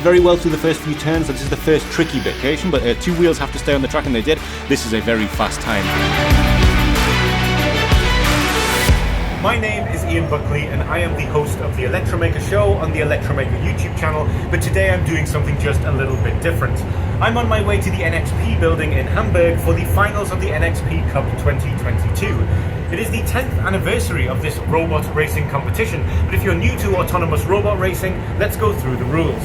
very well through the first few turns. This is the first tricky bit, okay? But 2 wheels have to stay on the track, and they did. This is a very fast time. My name is Ian Buckley, and I am the host of the Electromaker show on the Electromaker YouTube channel, but today I'm doing something just a little bit different. I'm on my way to the NXP building in Hamburg for the finals of the NXP Cup 2022. It is the 10th anniversary of this robot racing competition, but if you're new to autonomous robot racing, let's go through the rules.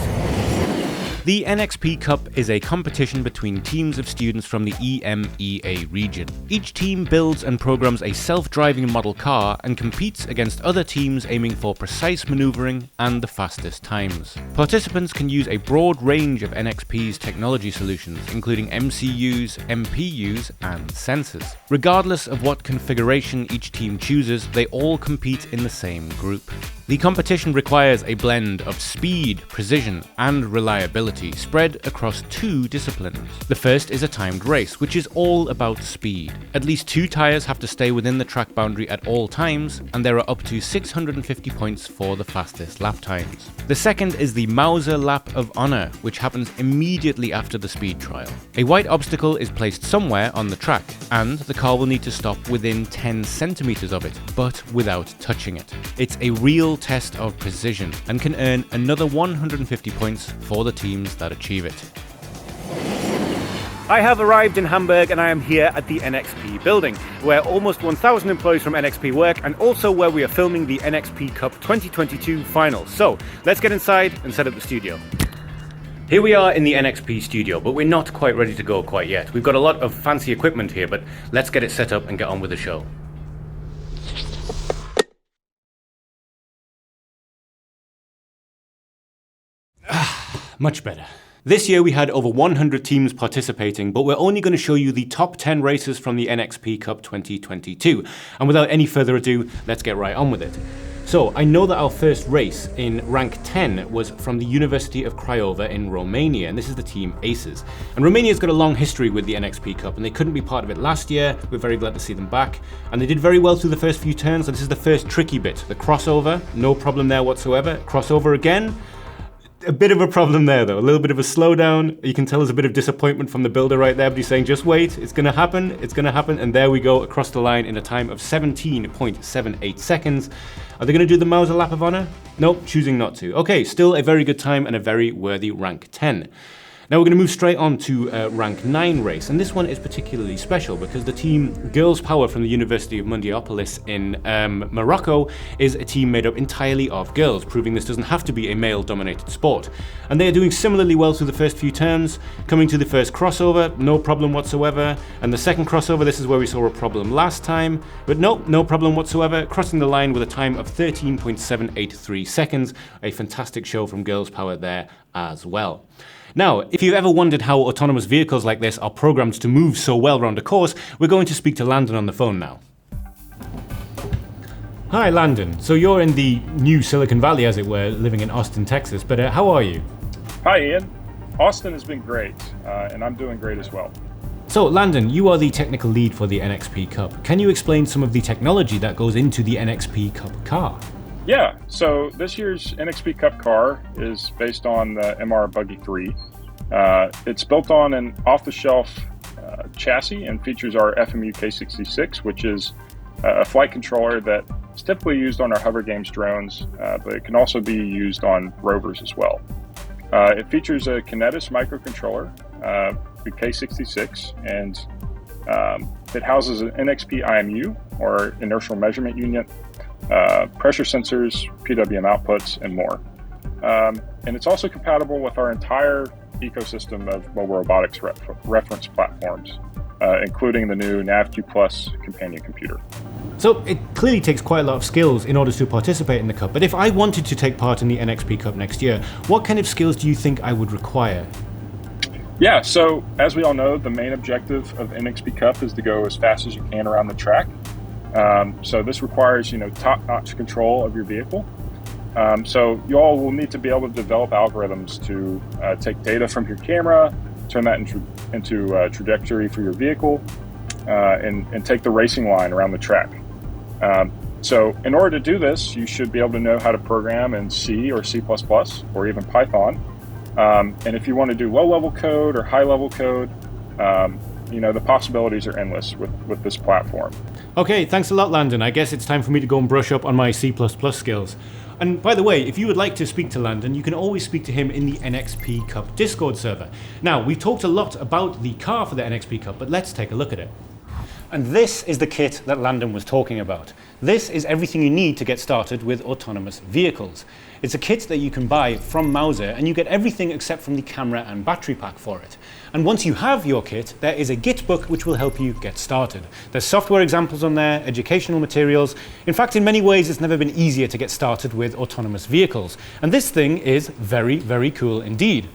The NXP Cup is a competition between teams of students from the EMEA region. Each team builds and programs a self-driving model car and competes against other teams aiming for precise maneuvering and the fastest times. Participants can use a broad range of NXP's technology solutions, including MCUs, MPUs, and sensors. Regardless of what configuration each team chooses, they all compete in the same group. The competition requires a blend of speed, precision, and reliability spread across 2 disciplines. The first is a timed race, which is all about speed. At least 2 tyres have to stay within the track boundary at all times, and there are up to 650 points for the fastest lap times. The second is the Mauser Lap of Honor, which happens immediately after the speed trial. A white obstacle is placed somewhere on the track, and the car will need to stop within 10 centimeters of it, but without touching it. It's a real test of precision and can earn another 150 points for the teams that achieve it. I have arrived in Hamburg, and I am here at the NXP building, where almost 1,000 employees from NXP work, and also where we are filming the NXP Cup 2022 finals. So let's get inside and set up the studio. Here we are in the NXP studio, but we're not quite ready to go quite yet. We've got a lot of fancy equipment here, but let's get it set up and get on with the show. Much better. This year we had over 100 teams participating, but we're only going to show you the top 10 races from the NXP Cup 2022. And without any further ado, let's get right on with it. So, I know that our first race in rank 10 was from the University of Craiova in Romania, and this is the team Aces. And Romania's got a long history with the NXP Cup, and they couldn't be part of it last year. We're very glad to see them back. And they did very well through the first few turns, and this is the first tricky bit. The crossover, no problem there whatsoever. Crossover again. A bit of a problem there though, a little bit of a slowdown. You can tell there's a bit of disappointment from the builder right there, but he's saying just wait, it's gonna happen, and there we go across the line in a time of 17.78 seconds. Are they gonna do the Mauser Lap of Honor? Nope, choosing not to. Okay, still a very good time and a very worthy rank 10. Now we're going to move straight on to rank 9 race, and this one is particularly special because the team Girls Power from the University of Mundiapolis in Morocco is a team made up entirely of girls, proving this doesn't have to be a male-dominated sport. And they are doing similarly well through the first few turns, coming to the first crossover, no problem whatsoever, and the second crossover, this is where we saw a problem last time, but nope, no problem whatsoever, crossing the line with a time of 13.783 seconds, a fantastic show from Girls Power there as well. Now, if you've ever wondered how autonomous vehicles like this are programmed to move so well around a course, we're going to speak to Landon on the phone now. Hi Landon, so you're in the new Silicon Valley as it were, living in Austin, Texas, but how are you? Hi Ian, Austin has been great, and I'm doing great as well. So Landon, you are the technical lead for the NXP Cup. Can you explain some of the technology that goes into the NXP Cup car? Yeah, so this year's NXP Cup car is based on the MR Buggy 3. It's built on an off-the-shelf chassis and features our FMU K66, which is a flight controller that is typically used on our hover games drones, but it can also be used on rovers as well. It features a Kinetis microcontroller, the K66, and it houses an NXP IMU, or inertial measurement unit, pressure sensors, PWM outputs, and more. And it's also compatible with our entire ecosystem of mobile robotics reference platforms, including the new NavQ Plus companion computer. So it clearly takes quite a lot of skills in order to participate in the Cup, but if I wanted to take part in the NXP Cup next year, what kind of skills do you think I would require? Yeah, so as we all know, the main objective of NXP Cup is to go as fast as you can around the track. So this requires, top-notch control of your vehicle. So you all will need to be able to develop algorithms to take data from your camera, turn that into a trajectory for your vehicle, and take the racing line around the track. So in order to do this, you should be able to know how to program in C or C++ or even Python. And if you want to do low-level code or high-level code, the possibilities are endless with this platform. Okay, thanks a lot, Landon. I guess it's time for me to go and brush up on my C++ skills. And by the way, if you would like to speak to Landon, you can always speak to him in the NXP Cup Discord server. Now, we've talked a lot about the car for the NXP Cup, but let's take a look at it. And this is the kit that Landon was talking about. This is everything you need to get started with autonomous vehicles. It's a kit that you can buy from Mauser, and you get everything except from the camera and battery pack for it. And once you have your kit, there is a Git book which will help you get started. There's software examples on there, educational materials. In fact, in many ways, it's never been easier to get started with autonomous vehicles. And this thing is very, very cool indeed.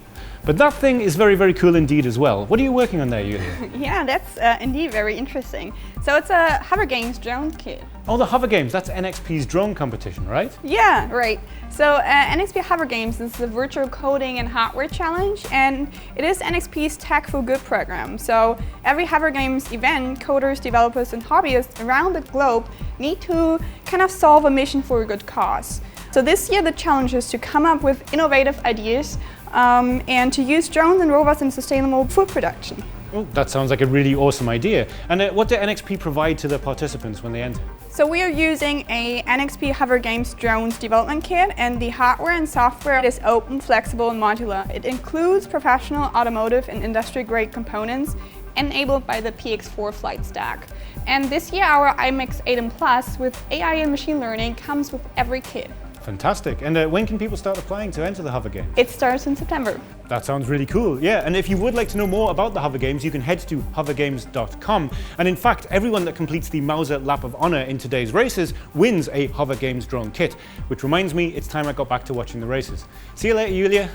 But that thing is very, very cool indeed as well. What are you working on there, Julia? Yeah, that's indeed very interesting. So it's a Hover Games drone kit. Oh, the Hover Games, that's NXP's drone competition, right? Yeah, right. So NXP Hover Games is a virtual coding and hardware challenge, and it is NXP's Tech for Good program. So every Hover Games event, coders, developers, and hobbyists around the globe need to kind of solve a mission for a good cause. So this year the challenge is to come up with innovative ideas and to use drones and robots in sustainable food production. Oh, that sounds like a really awesome idea. And what do NXP provide to the participants when they enter? So we are using a NXP Hover Games drones development kit, and the hardware and software is open, flexible, and modular. It includes professional automotive and industry-grade components enabled by the PX4 flight stack. And this year our IMX-8M Plus with AI and machine learning comes with every kit. Fantastic. And when can people start applying to enter the Hover Games? It starts in September. That sounds really cool. Yeah, and if you would like to know more about the Hover Games, you can head to hovergames.com. And in fact, everyone that completes the Mauser Lap of Honor in today's races wins a Hover Games drone kit, which reminds me it's time I got back to watching the races. See you later, Julia.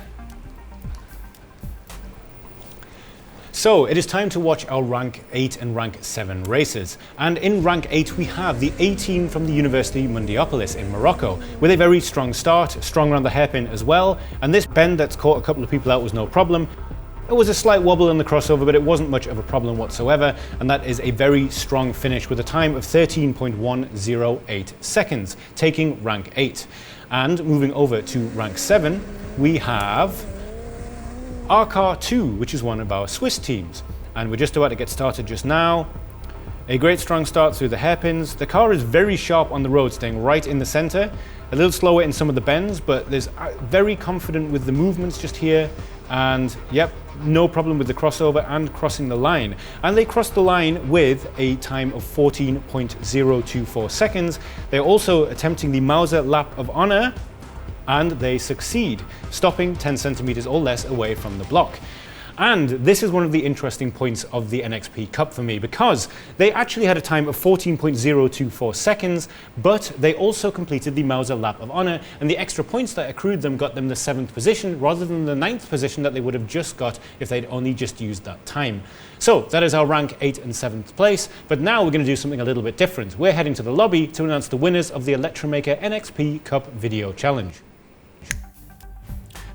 So it is time to watch our rank 8 and rank 7 races. And in rank 8 we have the A team from the University Mundiapolis in Morocco with a very strong start, strong around the hairpin as well. And this bend that's caught a couple of people out was no problem. It was a slight wobble in the crossover, but it wasn't much of a problem whatsoever. And that is a very strong finish with a time of 13.108 seconds, taking rank 8. And moving over to rank 7, we have RCAR2, which is one of our Swiss teams. And we're just about to get started just now. A great strong start through the hairpins. The car is very sharp on the road, staying right in the center. A little slower in some of the bends, but there's very confident with the movements just here. And yep, no problem with the crossover and crossing the line. And they crossed the line with a time of 14.024 seconds. They're also attempting the Mauser Lap of Honor, and they succeed, stopping 10 centimeters or less away from the block. And this is one of the interesting points of the NXP Cup for me, because they actually had a time of 14.024 seconds, but they also completed the Mauser Lap of Honor, and the extra points that accrued them got them the 7th position rather than the 9th position that they would have just got if they'd only just used that time. So that is our rank 8 and 7th place, but now we're going to do something a little bit different. We're heading to the lobby to announce the winners of the Electromaker NXP Cup video challenge.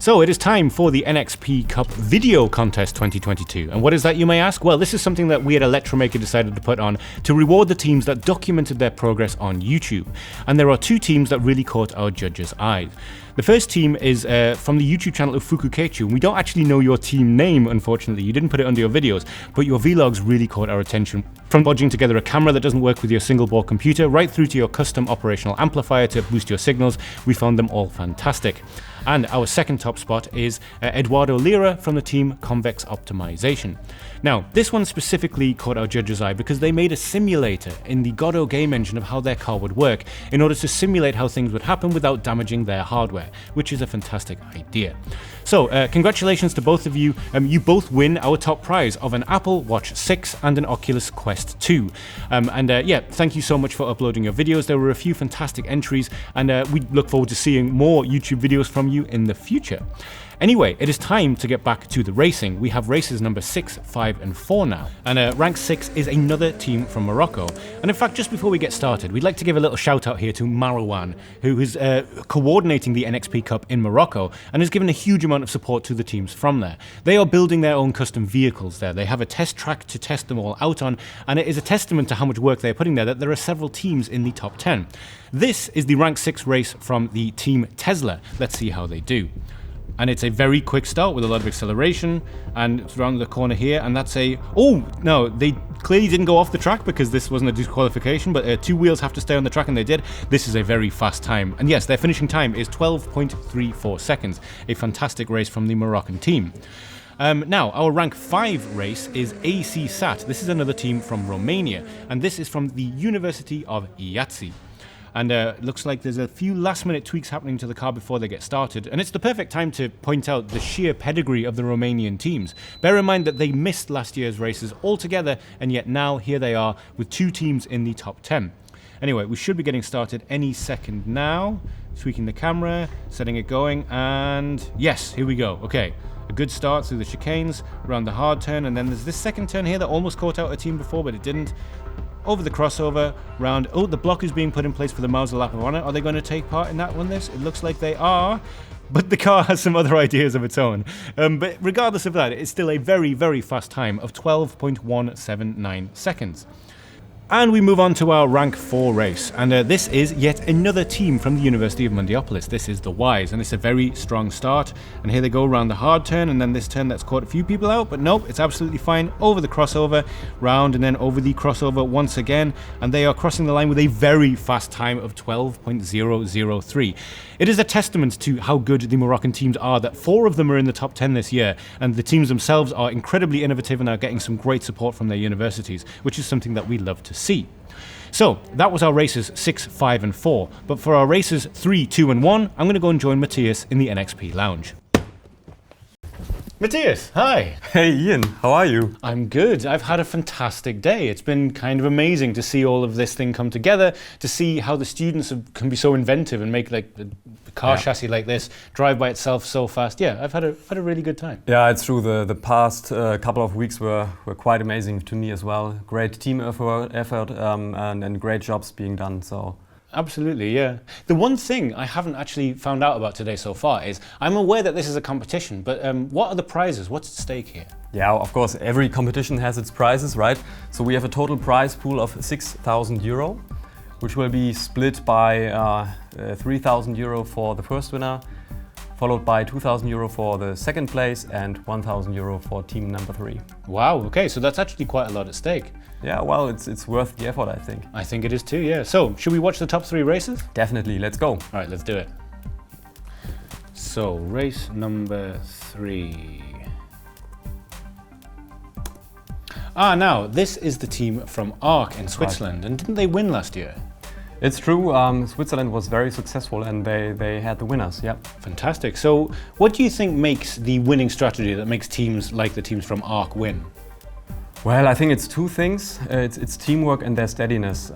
So it is time for the NXP Cup Video Contest 2022. And what is that, you may ask? Well, this is something that we at Electromaker decided to put on to reward the teams that documented their progress on YouTube. And there are two teams that really caught our judges' eyes. The first team is from the YouTube channel of Fukukechu. We don't actually know your team name, unfortunately. You didn't put it under your videos, but your vlogs really caught our attention. From bodging together a camera that doesn't work with your single board computer, right through to your custom operational amplifier to boost your signals, we found them all fantastic. And our second top spot is Eduardo Lira from the team Convex Optimization. Now, this one specifically caught our judge's eye because they made a simulator in the Godot game engine of how their car would work in order to simulate how things would happen without damaging their hardware, which is a fantastic idea. So, congratulations to both of you. You both win our top prize of an Apple Watch 6 and an Oculus Quest 2. Yeah, thank you so much for uploading your videos. There were a few fantastic entries, and we look forward to seeing more YouTube videos from you in the future. Anyway, it is time to get back to the racing. We have races number 6, 5, and 4 now. And rank 6 is another team from Morocco. And in fact, just before we get started, we'd like to give a little shout out here to Marwan, who is coordinating the NXP Cup in Morocco and has given a huge amount of support to the teams from there. They are building their own custom vehicles there. They have a test track to test them all out on, and it is a testament to how much work they're putting there that there are several teams in the top 10. This is the rank 6 race from the team Tesla. Let's see how they do. And it's a very quick start with a lot of acceleration, and it's around the corner here, and that's a... Oh, no, they clearly didn't go off the track because this wasn't a disqualification, but 2 wheels have to stay on the track, and they did. This is a very fast time. And yes, their finishing time is 12.34 seconds. A fantastic race from the Moroccan team. Now, our rank 5 race is AC Sat. This is another team from Romania, and this is from the University of Iași. And it looks like there's a few last-minute tweaks happening to the car before they get started. And it's the perfect time to point out the sheer pedigree of the Romanian teams. Bear in mind that they missed last year's races altogether, and yet now here they are with 2 teams in the top 10. Anyway, we should be getting started any second now. Tweaking the camera, setting it going, and yes, here we go. Okay, a good start through the chicanes, around the hard turn, and then there's this second turn here that almost caught out a team before, but it didn't. Over the crossover, round... Oh, the block is being put in place for the Mauser lap of honor. Are they going to take part in that one? It looks like they are, but the car has some other ideas of its own. But regardless of that, it's still a very, very fast time of 12.179 seconds. And we move on to our rank 4 race, and this is yet another team from the University of Mundiapolis. This is the Wise, and it's a very strong start. And here they go around the hard turn, and then this turn that's caught a few people out, but nope, it's absolutely fine. Over the crossover, round, and then over the crossover once again, and they are crossing the line with a very fast time of 12.003. It is a testament to how good the Moroccan teams are that 4 of them are in the top 10 this year, and the teams themselves are incredibly innovative and are getting some great support from their universities, which is something that we love to see. So that was our races 6, 5 and 4, but for our races 3, 2 and 1, I'm going to go and join Matthias in the NXP lounge. Matthias, hi. Hey Ian, how are you? I'm good. I've had a fantastic day. It's been kind of amazing to see all of this thing come together, to see how the students can be so inventive and make like a car chassis like this drive by itself so fast. Yeah, I've had a really good time. Yeah, it's true. The past couple of weeks were quite amazing to me as well. Great team effort and great jobs being done. So. Absolutely, yeah. The one thing I haven't actually found out about today so far is I'm aware that this is a competition, but what are the prizes? What's at stake here? Yeah, of course, every competition has its prizes, right? So we have a total prize pool of €6,000, which will be split by €3,000 for the first winner, followed by €2,000 for the second place and €1,000 for team number 3. Wow, okay, so that's actually quite a lot at stake. Yeah, well, it's worth the effort, I think. I think it is too, yeah. So, should we watch the top 3 races? Definitely, let's go. All right, let's do it. So, race number 3. Now, this is the team from Arc in Switzerland, and didn't they win last year? It's true, Switzerland was very successful and they had the winners, yeah. Fantastic. So, what do you think makes the winning strategy that makes teams like the teams from Arc win? Well, I think it's 2 things. It's teamwork and their steadiness.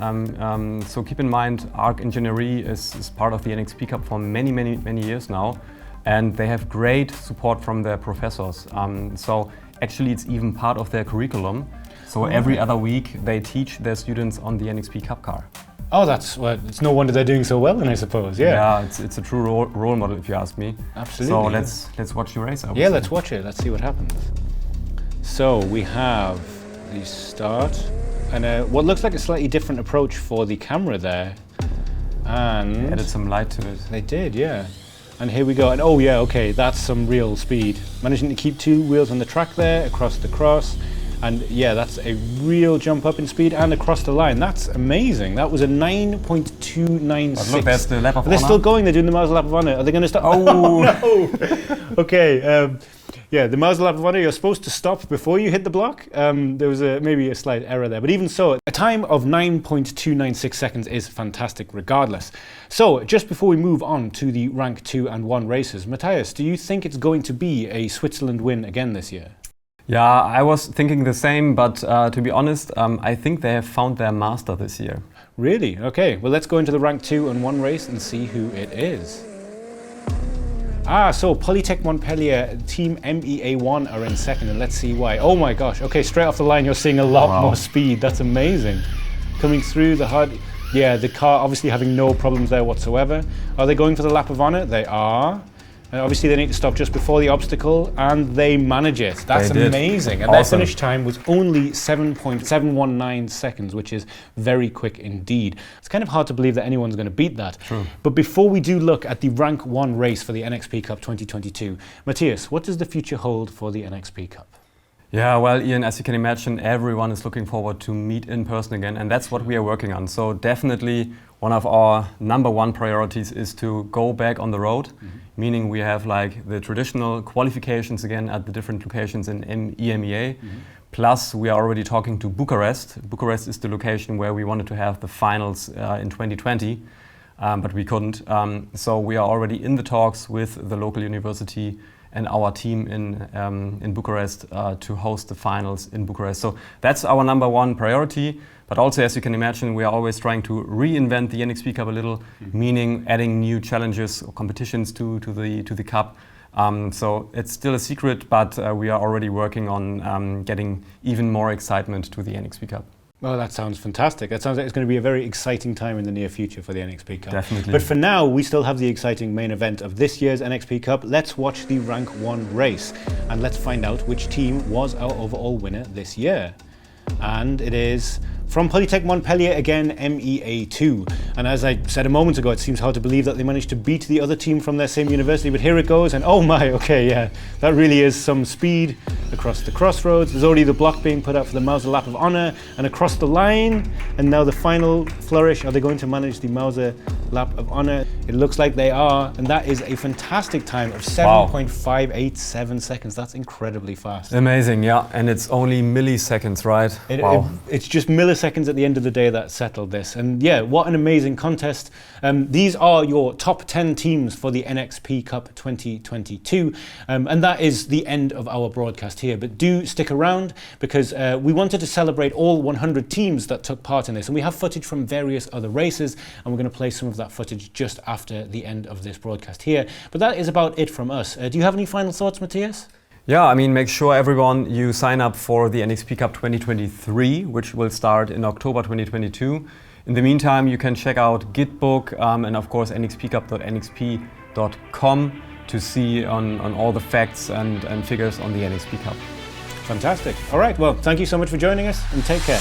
So keep in mind, Arc Engineering is part of the NXP Cup for many years now, and they have great support from their professors. So actually, it's even part of their curriculum. So every other week, they teach their students on the NXP Cup car. Oh, it's no wonder they're doing so well then, I suppose, yeah. Yeah, it's a true role model if you ask me. Absolutely. So let's watch the race. Yeah, let's watch it. Let's see what happens. So we have the start, and what looks like a slightly different approach for the camera there. And they added some light to it. They did, yeah. And here we go, and oh yeah, okay, that's some real speed. Managing to keep 2 wheels on the track there, across the cross. And yeah, that's a real jump up in speed and across the line. That's amazing. That was a 9.296. But look, there's the lap of honor. They're still going, they're doing the Mauser lap of honor. Are they going to stop? Oh, no! Okay, yeah, the Mauser lap of honor, you're supposed to stop before you hit the block. There was maybe a slight error there, but even so, a time of 9.296 seconds is fantastic regardless. So, just before we move on to the rank 2 and 1 races, Matthias, do you think it's going to be a Switzerland win again this year? Yeah, I was thinking the same, but to be honest, I think they have found their master this year. Really? Okay, well let's go into the rank 2 and 1 race and see who it is. So Polytech Montpellier, team MEA1 are in second, and let's see why. Oh my gosh, okay, straight off the line you're seeing a lot more speed, that's amazing. Coming through the hard, yeah, the car obviously having no problems there whatsoever. Are they going for the lap of honor? They are. Obviously, they need to stop just before the obstacle, and they manage it. That's amazing. And Awesome. their finish time was only 7.719 seconds, which is very quick indeed. It's kind of hard to believe that anyone's going to beat that. True. But before we do look at the rank 1 race for the NXP Cup 2022, Matthias, what does the future hold for the NXP Cup? Yeah, well, Ian, as you can imagine, everyone is looking forward to meet in person again, and that's what we are working on. So definitely one of our #1 priorities is to go back on the road, meaning we have like the traditional qualifications again at the different locations in EMEA. Plus, we are already talking to Bucharest. Bucharest is the location where we wanted to have the finals in 2020, but we couldn't. So we are already in the talks with the local university and our team in Bucharest to host the finals in Bucharest. So that's our #1 priority. But also, as you can imagine, we are always trying to reinvent the NXP Cup a little, meaning adding new challenges or competitions to the Cup. So it's still a secret, but we are already working on getting even more excitement to the NXP Cup. Well, that sounds fantastic. That sounds like it's going to be a very exciting time in the near future for the NXP Cup. Definitely. But for now, we still have the exciting main event of this year's NXP Cup. Let's watch the rank 1 race and let's find out which team was our overall winner this year. And it is from Polytech Montpellier, again, MEA2. And as I said a moment ago, it seems hard to believe that they managed to beat the other team from their same university, but here it goes, and oh my, okay, yeah, that really is some speed across the crossroads. There's already the block being put out for the Mauser Lap of Honor, and across the line, and now the final flourish. Are they going to manage the Mauser Lap of Honor? It looks like they are, and that is a fantastic time of 7.587 seconds. That's incredibly fast. Amazing, yeah, and it's only milliseconds, right? Wow. It's just milliseconds at the end of the day that settled this. And yeah, what an amazing contest. These are your top 10 teams for the NXP Cup 2022. And that is the end of our broadcast here. But do stick around because we wanted to celebrate all 100 teams that took part in this. And we have footage from various other races, and we're going to play some of that footage just after the end of this broadcast here. But that is about it from us. Do you have any final thoughts, Matthias? Yeah, I mean, make sure everyone you sign up for the NXP Cup 2023, which will start in October 2022. In the meantime, you can check out Gitbook and of course nxpcup.nxp.com to see on all the facts and figures on the NXP Cup. Fantastic. All right, well, thank you so much for joining us and take care.